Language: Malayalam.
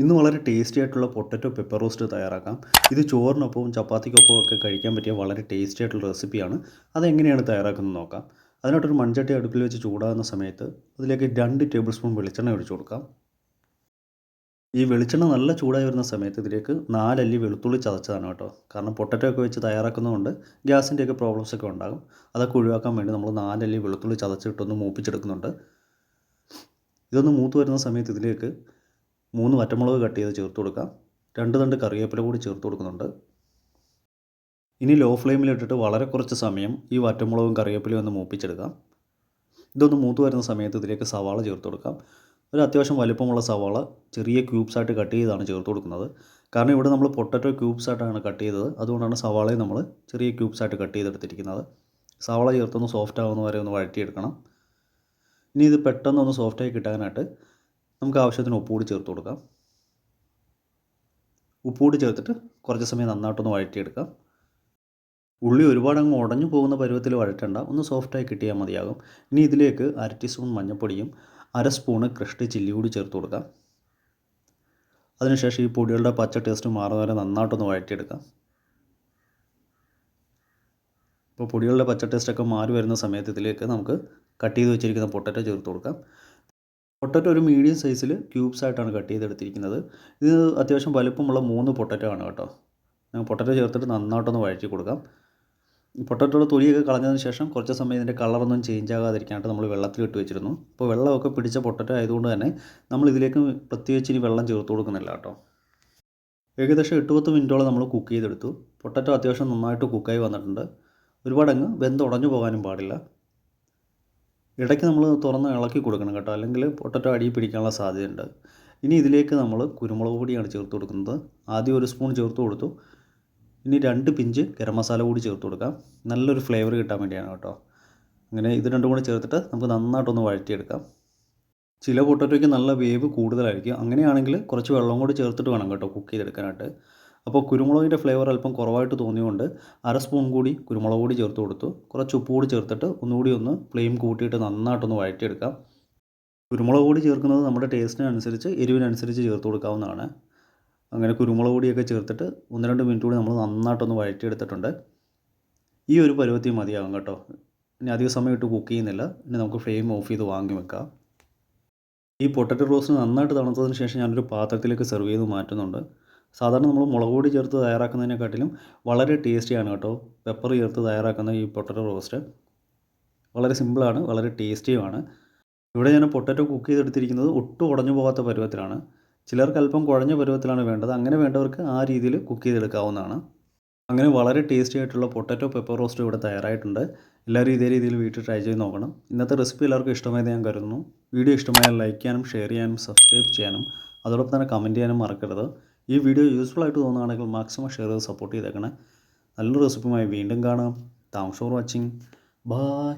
ഇന്ന് വളരെ ടേസ്റ്റി ആയിട്ടുള്ള പൊട്ടറ്റോ പെപ്പർ റോസ്റ്റ് തയ്യാറാക്കാം. ഇത് ചോറിനൊപ്പവും ചപ്പാത്തിക്കൊപ്പവും ഒക്കെ കഴിക്കാൻ പറ്റിയ വളരെ ടേസ്റ്റി ആയിട്ടുള്ള റെസിപ്പിയാണ്. അതെങ്ങനെയാണ് തയ്യാറാക്കുന്നത് നോക്കാം. അതിനായിട്ടൊരു മൺചട്ടി അടുപ്പിൽ വെച്ച് ചൂടാകുന്ന സമയത്ത് അതിലേക്ക് 2 ടേബിൾ സ്പൂൺ വെളിച്ചെണ്ണ ഒഴിച്ചു കൊടുക്കാം. ഈ വെളിച്ചെണ്ണ നല്ല ചൂടായി വരുന്ന സമയത്ത് ഇതിലേക്ക് 4 അല്ലി വെളുത്തുള്ളി ചതച്ചതാണ് കേട്ടോ. കാരണം പൊട്ടറ്റോ ഒക്കെ വെച്ച് തയ്യാറാക്കുന്നതുകൊണ്ട് ഗ്യാസിൻ്റെയൊക്കെ പ്രോബ്ലംസ് ഒക്കെ ഉണ്ടാകും. അതൊക്കെ ഒഴിവാക്കാൻ വേണ്ടി നമ്മൾ 4 അല്ലി വെളുത്തുള്ളി ചതച്ചിട്ടൊന്ന് മൂപ്പിച്ചെടുക്കുന്നുണ്ട്. ഇതൊന്ന് മൂത്ത് വരുന്ന സമയത്ത് ഇതിലേക്ക് 3 വറ്റമുളക് കട്ട് ചെയ്ത് ചേർത്ത് കൊടുക്കാം. 2 തണ്ട് കറിവേപ്പില കൂടി ചേർത്ത് കൊടുക്കുന്നുണ്ട്. ഇനി ലോ ഫ്ലെയിമിലിട്ടിട്ട് വളരെ കുറച്ച് സമയം ഈ വറ്റമുളകും കറിവേപ്പിലയും ഒന്ന് മൂപ്പിച്ചെടുക്കാം. ഇതൊന്ന് മൂത്ത് വരുന്ന സമയത്ത് ഇതിലേക്ക് സവാള ചേർത്ത് കൊടുക്കാം. ഒരു അത്യാവശ്യം വലിപ്പമുള്ള സവാള ചെറിയ ക്യൂബ്സായിട്ട് കട്ട് ചെയ്താണ് ചേർത്ത് കൊടുക്കുന്നത്. കാരണം ഇവിടെ നമ്മൾ പൊട്ടറ്റോ ക്യൂബ്സായിട്ടാണ് കട്ട് ചെയ്തത്. അതുകൊണ്ടാണ് സവാളയും നമ്മൾ ചെറിയ ക്യൂബ്സായിട്ട് കട്ട് ചെയ്തെടുത്തിരിക്കുന്നത്. സവാള ചേർത്തൊന്ന് സോഫ്റ്റ് ആവുന്ന വരെ ഒന്ന് വഴറ്റിയെടുക്കണം. ഇനി ഇത് പെട്ടെന്നൊന്ന് സോഫ്റ്റായി കിട്ടാനായിട്ട് നമുക്ക് ആവശ്യത്തിന് ഉപ്പ് കൂടി ചേർത്ത് കൊടുക്കാം. ഉപ്പ് കൂടി ചേർത്തിട്ട് കുറച്ച് സമയം നന്നായിട്ടൊന്ന് വഴറ്റിയെടുക്കാം. ഉള്ളി ഒരുപാട് അങ്ങ് ഉടഞ്ഞു പോകുന്ന പരുവത്തിൽ വഴറ്റണ്ട, ഒന്ന് സോഫ്റ്റായി കിട്ടിയാൽ മതിയാകും. ഇനി ഇതിലേക്ക് 1/2 ടീസ്പൂൺ മഞ്ഞൾപ്പൊടിയും 1/2 സ്പൂണ് ക്രഷ്ഡ് ചില്ലി കൂടി ചേർത്ത് കൊടുക്കാം. അതിനുശേഷം ഈ പൊടികളുടെ പച്ച ടേസ്റ്റ് മാറുന്ന വരെ നന്നായിട്ടൊന്ന് വഴറ്റിയെടുക്കാം. ഇപ്പോൾ പൊടികളുടെ പച്ച ടേസ്റ്റൊക്കെ മാറി വരുന്ന സമയത്ത് ഇതിലേക്ക് നമുക്ക് കട്ട് ചെയ്ത് വെച്ചിരിക്കുന്ന പൊട്ടറ്റോ ചേർത്ത് കൊടുക്കാം. പൊട്ടറ്റോ ഒരു മീഡിയം സൈസിൽ ക്യൂബ്സായിട്ടാണ് കട്ട് ചെയ്തെടുത്തിരിക്കുന്നത്. ഇത് അത്യാവശ്യം വലുപ്പമുള്ള 3 പൊട്ടറ്റോ ആണ് കേട്ടോ. പൊട്ടറ്റോ ചേർത്തിട്ട് നന്നായിട്ടൊന്ന് വഴറ്റി കൊടുക്കാം. ഈ പൊട്ടറ്റോയുടെ തൊലിയൊക്കെ കളഞ്ഞതിന് ശേഷം കുറച്ച് സമയം ഇതിൻ്റെ കളറൊന്നും ചേഞ്ച് ആകാതിരിക്കാനായിട്ട് നമ്മൾ വെള്ളത്തിലിട്ട് വെച്ചിരുന്നു. അപ്പോൾ വെള്ളമൊക്കെ പിടിച്ച പൊട്ടറ്റോ ആയതുകൊണ്ട് തന്നെ നമ്മൾ ഇതിലേക്ക് പ്രത്യേകിച്ച് ഇനി വെള്ളം ചേർത്ത് കൊടുക്കുന്നില്ല കേട്ടോ. ഏകദേശം 8-10 മിനിറ്റോളം നമ്മൾ കുക്ക് ചെയ്തെടുത്തു. പൊട്ടറ്റോ അത്യാവശ്യം നന്നായിട്ട് കുക്കായി വന്നിട്ടുണ്ട്. ഒരുപാടങ്ങ് വെന്തുടഞ്ഞു പോകാനും പാടില്ല. ഇടയ്ക്ക് നമ്മൾ തുറന്ന് ഇളക്കി കൊടുക്കണം കേട്ടോ, അല്ലെങ്കിൽ പൊട്ടറ്റോ അടിയിൽ പിടിക്കാനുള്ള സാധ്യതയുണ്ട്. ഇനി ഇതിലേക്ക് നമ്മൾ കുരുമുളക് പൊടിയാണ് ചേർത്ത് കൊടുക്കുന്നത്. ആദ്യം 1 സ്പൂൺ ചേർത്ത് കൊടുത്തു. ഇനി 2 പിഞ്ച് ഗരം മസാല കൂടി ചേർത്ത് കൊടുക്കാം. നല്ലൊരു ഫ്ലേവർ കിട്ടാൻ വേണ്ടിയാണ് കേട്ടോ. അങ്ങനെ ഇത് രണ്ടും കൂടി ചേർത്തിട്ട് നമുക്ക് നന്നായിട്ടൊന്ന് വഴറ്റിയെടുക്കാം. ചില പൊട്ടറ്റോയ്ക്ക് നല്ല വേവ് കൂടുതലായിരിക്കും. അങ്ങനെയാണെങ്കിൽ കുറച്ച് വെള്ളം കൂടി ചേർത്തിട്ട് വേണം കേട്ടോ കുക്ക് ചെയ്തെടുക്കാനായിട്ട്. അപ്പോൾ കുരുമുളകിൻ്റെ ഫ്ലേവർ അല്പം കുറവായിട്ട് തോന്നിയുകൊണ്ട് 1/2 സ്പൂൺ കൂടി കുരുമുളക് പൊടി ചേർത്ത് കൊടുത്തു. കുറച്ച് ഉപ്പ് കൂടി ചേർത്തിട്ട് ഒന്നുകൂടി ഒന്ന് ഫ്ലെയിം കൂട്ടിയിട്ട് നന്നായിട്ടൊന്ന് വഴറ്റിയെടുക്കാം. കുരുമുളക് പൊടി ചേർക്കുന്നത് നമ്മുടെ ടേസ്റ്റിനനുസരിച്ച് എരിവിനനുസരിച്ച് ചേർത്ത് കൊടുക്കാവുന്നതാണ്. അങ്ങനെ കുരുമുളക് പൊടിയൊക്കെ ചേർത്തിട്ട് 1-2 മിനിറ്റ് കൂടി നമ്മൾ നന്നായിട്ടൊന്ന് വഴറ്റിയെടുത്തിട്ടുണ്ട്. ഈ ഒരു പരുവത്തിൽ മതിയാകും കേട്ടോ. ഇനി അധിക സമയം ഇട്ട് കുക്ക് ചെയ്യുന്നില്ല. ഇനി നമുക്ക് ഫ്ലെയിം ഓഫ് ചെയ്ത് വാങ്ങി വെക്കാം. ഈ പൊട്ടറ്റോ റോസ്റ്റ് നന്നായിട്ട് തണുത്തതിന് ശേഷം ഞാനൊരു പാത്രത്തിലേക്ക് സെർവ് ചെയ്ത് മാറ്റുന്നുണ്ട്. സാധാരണ നമ്മൾ മുളക് പൊടി ചേർത്ത് തയ്യാറാക്കുന്നതിനെക്കാട്ടിലും വളരെ ടേസ്റ്റിയാണ് കേട്ടോ പെപ്പർ ചേർത്ത് തയ്യാറാക്കുന്ന ഈ പൊട്ടറ്റോ റോസ്റ്റ്. വളരെ സിമ്പിളാണ്, വളരെ ടേസ്റ്റിയുമാണ്. ഇവിടെ ഞാൻ പൊട്ടറ്റോ കുക്ക് ചെയ്തെടുത്തിരിക്കുന്നത് ഒട്ടും ഉടഞ്ഞു പോകാത്ത പരുവത്തിലാണ്. ചിലർക്ക് അല്പം കുഴഞ്ഞ പരുവത്തിലാണ് വേണ്ടത്. അങ്ങനെ വേണ്ടവർക്ക് ആ രീതിയിൽ കുക്ക് ചെയ്തെടുക്കാവുന്നതാണ്. അങ്ങനെ വളരെ ടേസ്റ്റി ആയിട്ടുള്ള പൊട്ടറ്റോ പെപ്പർ റോസ്റ്റ് ഇവിടെ തയ്യാറായിട്ടുണ്ട്. എല്ലാവരും ഇതേ രീതിയിൽ വീട്ടിൽ ട്രൈ ചെയ്ത് നോക്കണം. ഇന്നത്തെ റെസിപ്പി എല്ലാവർക്കും ഇഷ്ടമായെന്ന് ഞാൻ കരുതുന്നു. വീഡിയോ ഇഷ്ടമായാൽ ലൈക്ക് ചെയ്യാനും ഷെയർ ചെയ്യാനും സബ്സ്ക്രൈബ് ചെയ്യാനും അതോടൊപ്പം തന്നെ കമൻറ്റ് ചെയ്യാനും മറക്കരുത്. ഈ വീഡിയോ യൂസ്ഫുൾ ആയിട്ട് തോന്നുകയാണെങ്കിൽ മാക്സിമം ഷെയർ ചെയ്ത് സപ്പോർട്ട് ചെയ്തേക്കണേ. നല്ലൊരു റെസിപ്പിയുമായി വീണ്ടും കാണാം. Thanks for watching. ബൈ.